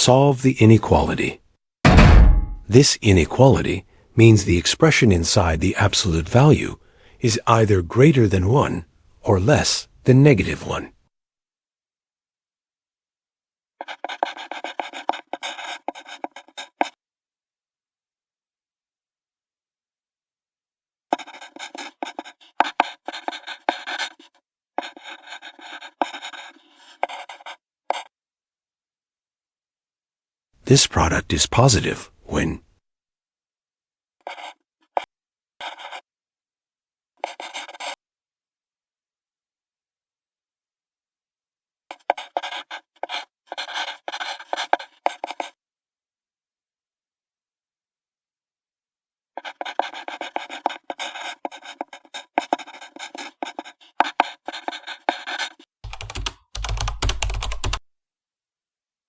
Solve the inequality. This inequality means the expression inside the absolute value is either greater than 1 or less than -1. This product is positive when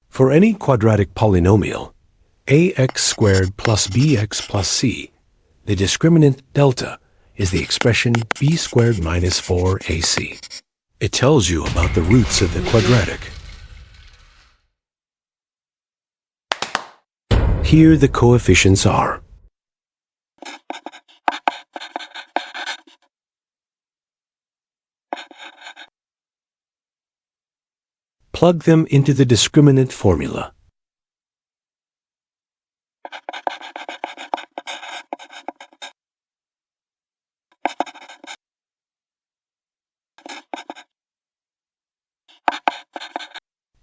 for any quadratic polynomial, ax squared plus bx plus c, the discriminant delta is the expression b squared minus 4ac. It tells you about the roots of the quadratic. Here the coefficients are. Plug them into the discriminant formula.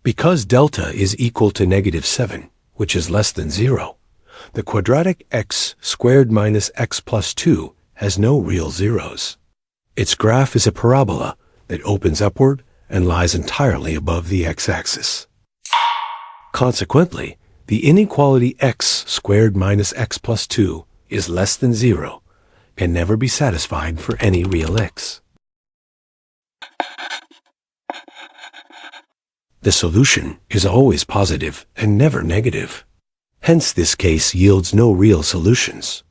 Because delta is equal to -7, which is less than 0, the quadratic x squared minus x plus 2 has no real zeros. Its graph is a parabola that opens upward and lies entirely above the x-axis. Consequently, the inequality x squared minus x plus 2 is less than 0, can never be satisfied for any real x. The solution is always positive and never negative. Hence, this case yields no real solutions.